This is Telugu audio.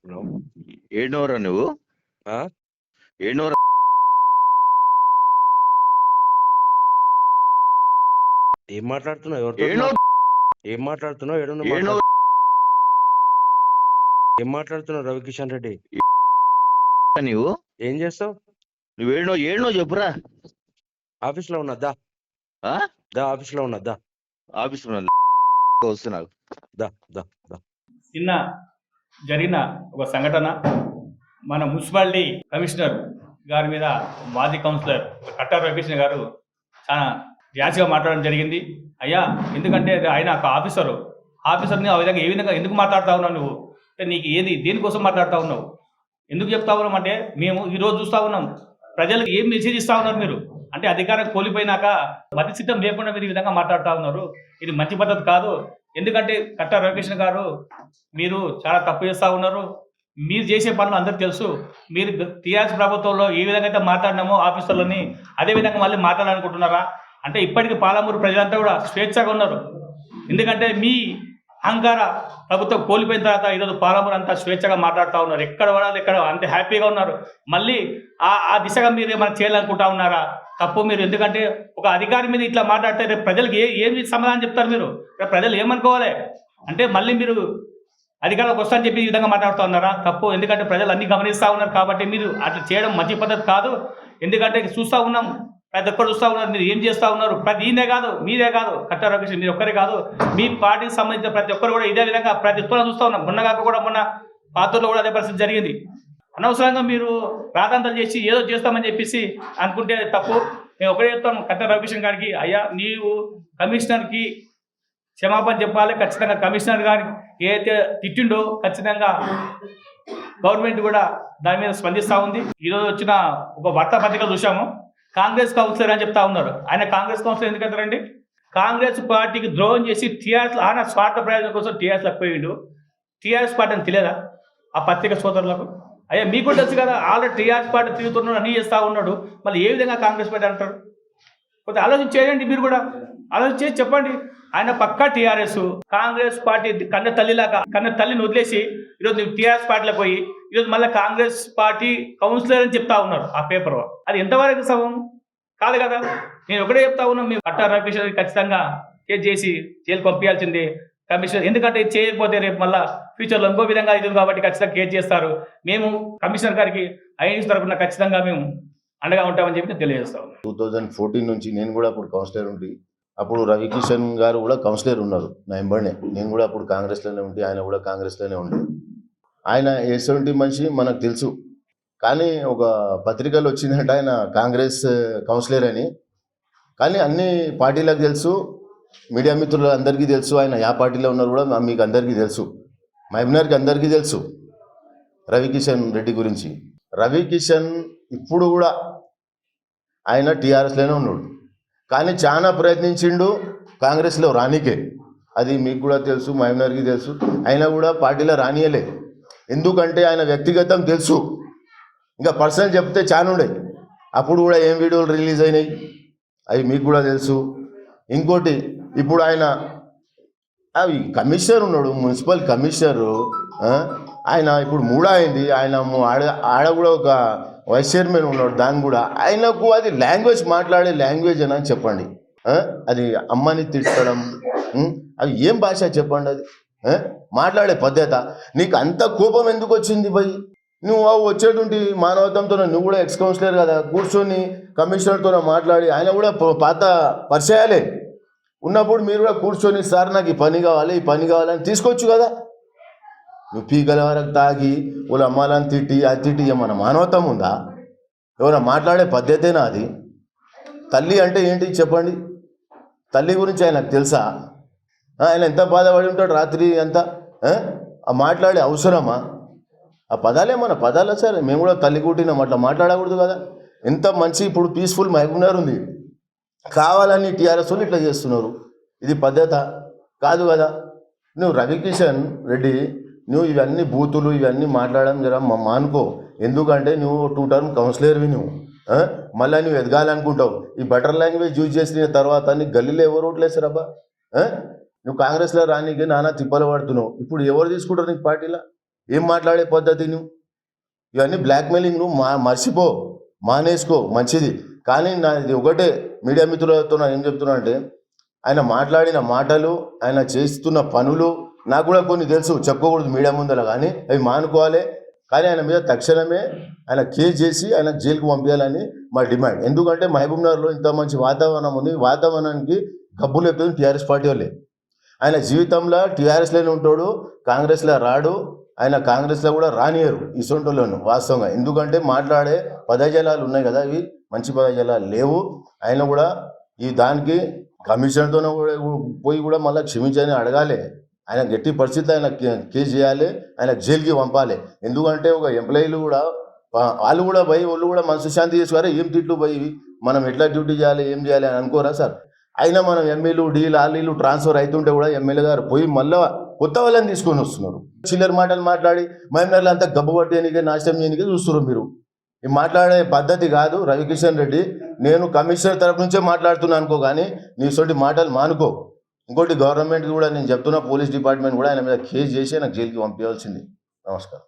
హలో. ఏడునోరా నువ్వు ఆ? ఏడునోరా ఏం మాట్లాడుతున్నావు? ఎవరితో ఏడునో ఏం మాట్లాడుతున్నావు? ఏడునో ఏం మాట్లాడుతున్నావు రవికిషన్ రెడ్డి? నువ్వు ఏం చేస్తావు? నువ్వు ఏడునో చెప్పురా. ఆఫీస్ లో ఉన్నదా? ఆ? ఆఫీస్ లో ఉన్నదా? ఆఫీస్ వస్తున్నావు. దా దా దా. నిన్న జరిగిన ఒక సంఘటన, మన మున్సిపాలిటీ కమిషనర్ గారి మీద మాజీ కౌన్సిలర్ కట్టారు రవికృష్ణ గారు చాలా ర్యాష్గా మాట్లాడడం జరిగింది. అయ్యా, ఎందుకంటే ఆయన ఒక ఆఫీసర్ని ఆ విధంగా ఏ విధంగా ఎందుకు మాట్లాడుతూ ఉన్నావు నువ్వు? అంటే నీకు ఏది దేనికోసం మాట్లాడుతూ ఉన్నావు? ఎందుకు చెప్తా ఉన్నాం అంటే, మేము ఈరోజు చూస్తూ ఉన్నాం ప్రజలకు ఏం మెసేజ్ ఇస్తూ ఉన్నారు మీరు అంటే, అధికారం కోల్పోయినాక మతి సిద్ధం లేకుండా మీరు ఈ విధంగా మాట్లాడుతూ ఉన్నారు. ఇది మంచి పద్ధతి కాదు. ఎందుకంటే కట్టారు రవికృష్ణ గారు, మీరు చాలా తప్పు చేస్తూ ఉన్నారు. మీరు చేసే పనులు అందరికీ తెలుసు. మీరు టీఆర్ఎస్ ప్రభుత్వంలో ఏ విధంగా అయితే మాట్లాడినామో ఆఫీసర్లని, అదే విధంగా మళ్ళీ మాట్లాడాలనుకుంటున్నారా? అంటే ఇప్పటికీ పాలమూరు ప్రజలంతా కూడా స్వేచ్ఛగా ఉన్నారు. ఎందుకంటే మీ అహంకార ప్రభుత్వం కోల్పోయిన తర్వాత ఈరోజు పాలమూరు అంతా స్వేచ్ఛగా మాట్లాడుతూ ఉన్నారు. ఎక్కడ పడాలి ఎక్కడ అంతే హ్యాపీగా ఉన్నారు. మళ్ళీ ఆ దిశగా మీరు ఏమైనా చేయాలనుకుంటా ఉన్నారా? తప్పు మీరు. ఎందుకంటే ఒక అధికారి మీద ఇట్లా మాట్లాడితే రేపు ప్రజలకు ఏమి సమాధానం చెప్తారు మీరు? రేపు ప్రజలు ఏమనుకోవాలి? అంటే మళ్ళీ మీరు అధికారులకు వస్తారని చెప్పి ఈ విధంగా మాట్లాడుతూ ఉన్నారా? తప్పు. ఎందుకంటే ప్రజలు అన్ని గమనిస్తూ ఉన్నారు కాబట్టి మీరు అట్లా చేయడం మంచి పద్ధతి కాదు. ఎందుకంటే చూస్తూ ఉన్నాం, ప్రతి ఒక్కరు చూస్తూ ఉన్నారు మీరు ఏం చేస్తూ ఉన్నారు. ఈయనే కాదు, మీరే కాదు, కట్టారు రవికృష్ణ మీరు ఒక్కరే కాదు, మీ పార్టీకి సంబంధించిన ప్రతి ఒక్కరు కూడా ఇదే విధంగా ప్రతి ఒక్కరు చూస్తూ ఉన్నాం. మొన్నగాక కూడా మొన్న పాతూరులో కూడా అదే పరిస్థితి జరిగింది. అనవసరంగా మీరు ప్రాధాన్యతలు చేసి ఏదో చేస్తామని చెప్పేసి అనుకుంటే తప్పు. మేము ఒకటే చెప్తాము కట్టారు రవికృష్ణ గారికి, అయ్యా నీవు కమిషనర్కి క్షమాపణ చెప్పాలి. ఖచ్చితంగా కమిషనర్ గారికి ఏదైతే తిట్టిండో ఖచ్చితంగా గవర్నమెంట్ కూడా దాని మీద స్పందిస్తూ ఉంది. ఈరోజు వచ్చిన ఒక వార్తాపత్రిక చూసాము, కాంగ్రెస్ కౌన్సిలర్ అని చెప్తా ఉన్నారు. ఆయన కాంగ్రెస్ కౌన్సిలర్ ఎందుకు అంటారండి? కాంగ్రెస్ పార్టీకి ద్రోహం చేసి టీఆర్ఎస్ ఆయన స్వార్థ ప్రయోజనం కోసం టీఆర్ఎస్లకు పోయిండు. టీఆర్ఎస్ పార్టీ అని తెలియదా ఆ పత్రిక సోదరులకు? అయ్యా మీకు కూడా తెలుసు కదా, ఆల్రెడీ టీఆర్ఎస్ పార్టీ తిరుగుతున్నాడు, అన్నీ చేస్తూ ఉన్నాడు. మళ్ళీ ఏ విధంగా కాంగ్రెస్ పార్టీ అంటారు? కొంచెం ఆలోచన చేయండి, మీరు కూడా ఆలోచన చేసి చెప్పండి. ఆయన పక్కా టీఆర్ఎస్, కాంగ్రెస్ పార్టీ కన్న తల్లిని వదిలేసి ఈరోజు నువ్వు టీఆర్ఎస్ పార్టీలో పోయి ఈరోజు మళ్ళీ కాంగ్రెస్ పార్టీ కౌన్సిలర్ అని చెప్తా ఉన్నారు ఆ పేపర్. అది ఎంతవరకు సవం కాదు కదా. నేను ఒకటే చెప్తా ఉన్నాను, మేము కట్టారు రవికృష్ణ ఖచ్చితంగా కేసు చేసి జైలు పంపించాల్సిందే కమిషనర్. ఎందుకంటే ఇది చేయకపోతే రేపు మళ్ళీ ఫ్యూచర్లో ఇంకో విధంగా అవుతుంది కాబట్టి ఖచ్చితంగా కేసు చేస్తారు. మేము కమిషనర్ గారికి ఐఎన్ఎస్ తరఫున ఖచ్చితంగా మేము అండగా ఉంటామని చెప్పి తెలియజేస్తాం. 2014 నుంచి నేను కూడా అప్పుడు కౌన్సిలర్ ఉండి, అప్పుడు రవికిషన్ గారు కూడా కౌన్సిలర్ ఉన్నారు నా వెంబడినే. నేను కూడా అప్పుడు కాంగ్రెస్లోనే ఉండి, ఆయన కూడా కాంగ్రెస్లోనే ఉండి. ఆయన ఎటువంటి మనిషి మనకు తెలుసు. కానీ ఒక పత్రికలు వచ్చిందంటే ఆయన కాంగ్రెస్ కౌన్సిలర్ అని. కానీ అన్ని పార్టీలకు తెలుసు, మీడియా మిత్రులు అందరికీ తెలుసు ఆయన యా పార్టీలో ఉన్నారు కూడా మీకు అందరికీ తెలుసు. మహబూబ్నగర్కి అందరికీ తెలుసు రవికిషన్ రెడ్డి గురించి. రవికిషన్ ఇప్పుడు కూడా ఆయన టీఆర్ఎస్లోనే ఉన్నాడు. కానీ చాలా ప్రయత్నించిండు కాంగ్రెస్లో రానికే. అది మీకు కూడా తెలుసు, మహబూబ్నగర్కి తెలుసు. అయినా కూడా పార్టీలో రానియలే. ఎందుకంటే ఆయన వ్యక్తిగతం తెలుసు. ఇంకా పర్సనల్ చెప్తే చాలా ఉండే. అప్పుడు కూడా ఏం వీడియోలు రిలీజ్ అయినాయి అవి మీకు కూడా తెలుసు. ఇంకోటి, ఇప్పుడు ఆయన అవి కమిషనర్ ఉన్నాడు, మున్సిపల్ కమిషనరు. ఆయన ఇప్పుడు మూడా అయింది. ఆయన ఆడ కూడా ఒక వైస్ చైర్మన్ ఉన్నాడు. దాన్ని కూడా ఆయనకు అది లాంగ్వేజ్ మాట్లాడే లాంగ్వేజ్ అని చెప్పండి. అది అమ్మని తిట్టడం, అది ఏం భాష చెప్పండి? అది మాట్లాడే పద్ధత. నీకు అంత కోపం ఎందుకు వచ్చింది భయ్? నువ్వు వచ్చేటువంటి మానవతంతో నువ్వు కూడా ఎక్స్ కౌన్సిలర్ కదా, కూర్చొని కమిషనర్తో మాట్లాడి, ఆయన కూడా పాత పరిచయాలే ఉన్నప్పుడు మీరు కూడా కూర్చొని సార్ నాకు ఈ పని కావాలని తీసుకోవచ్చు కదా. నువ్వు పీకల వరకు తాగి వాళ్ళ అమ్మాలని తిట్టి అది తిట్టి ఏమన్నా మానవతం ఉందా? ఎవరైనా మాట్లాడే పద్ధతేనా అది? తల్లి అంటే ఏంటి చెప్పండి? తల్లి గురించి ఆయనకు తెలుసా? ఆయన ఎంత బాధపడి ఉంటాడు రాత్రి అంతా. ఆ మాట్లాడే అవసరమా? ఆ పదాలే మన పదాలే సార్. మేము కూడా తల్లి కుట్టినాం, అట్లా మాట్లాడకూడదు కదా. ఎంత మంచి ఇప్పుడు పీస్ఫుల్ మహబూబ్నగర్ ఉంది, కావాలని టీఆర్ఎస్ వాళ్ళు ఇట్లా చేస్తున్నారు. ఇది పద్ధత కాదు కదా. నువ్వు రవికిషన్ రెడ్డి నువ్వు ఇవన్నీ బూతులు ఇవన్నీ మాట్లాడడం జర మానుకో. ఎందుకంటే నువ్వు 2 టర్మ్ కౌన్సిలర్వి. నువ్వు మళ్ళీ నువ్వు ఎదగాలనుకుంటావు. ఈ బటర్ లాంగ్వేజ్ యూజ్ చేసిన తర్వాత నీకు గల్లీలో ఎవరు ఓట్లేసారబ్బా? నువ్వు కాంగ్రెస్లో రానికి నానా తిప్పలు పడుతున్నావు. ఇప్పుడు ఎవరు తీసుకుంటారు నీకు పార్టీలో? ఏం మాట్లాడే పద్ధతి నువ్వు? ఇవన్నీ బ్లాక్మెయిలింగ్ నువ్వు మర్చిపో, మానేసుకో, మంచిది. కానీ ఇది ఒకటే మీడియా మిత్రులతో నేను ఏం చెప్తున్నా అంటే, ఆయన మాట్లాడిన మాటలు, ఆయన చేస్తున్న పనులు నాకు కూడా కొన్ని తెలుసు, చెప్పకూడదు మీడియా ముందర, కానీ అవి మానుకోవాలి. కానీ ఆయన మీద తక్షణమే ఆయన కేసు చేసి ఆయన జైలుకు పంపించాలని మా డిమాండ్. ఎందుకంటే మహబూబ్నగర్లో ఇంత మంచి వాతావరణం ఉంది, వాతావరణానికి గబ్బులు ఎప్పుడు టీఆర్ఎస్ పార్టీ వాళ్ళే. ఆయన జీవితంలో టీఆర్ఎస్లోనే ఉంటాడు, కాంగ్రెస్లో రాడు, ఆయన కాంగ్రెస్లో కూడా రానియరు ఇసొంటోళ్ళను వాస్తవంగా. ఎందుకంటే మాట్లాడే పదజాలాలు ఉన్నాయి కదా, ఇవి మంచి పదజాలాలు లేవు. ఆయన కూడా ఈ దానికి కమిషన్తోనే పోయి కూడా మళ్ళీ క్షమించని అడగాలి. ఆయన గట్టి పరిస్థితి ఆయన కేసు చేయాలి, ఆయన జైలుకి పంపాలి. ఎందుకంటే ఒక ఎంప్లాయీలు కూడా వాళ్ళు కూడా పోయి వాళ్ళు కూడా మనసు శాంతి చేసుకోవాలి. ఏం తిట్లు పోయి మనం ఎట్లా డ్యూటీ చేయాలి, ఏం చేయాలి అని అనుకోరా సార్? అయినా మనం ఎమ్మెల్యేలు డీలు ట్రాన్స్ఫర్ అవుతుంటే కూడా ఎమ్మెల్యే గారు పోయి మళ్ళీ కొత్త వాళ్ళని తీసుకొని వస్తున్నారు. చిల్లర మాటలు మాట్లాడి మహబూబ్నగర్లో అంతా గబ్బగొట్టేనికే, నాశనం చేయనికే చూస్తున్నారు మీరు. ఈ మాట్లాడే పద్ధతి కాదు. రవికిషన్ రెడ్డి, నేను కమిషనర్ తరపు నుంచే మాట్లాడుతున్నాను అనుకో, కానీ నీ సొంటి మాటలు మానుకో. ఇంకోటి గవర్నమెంట్ కూడా నేను చెప్తున్నా, పోలీస్ డిపార్ట్మెంట్ కూడా ఆయన మీద కేసు చేసి నాకు జైలుకి పంపించాల్సింది. నమస్కారం.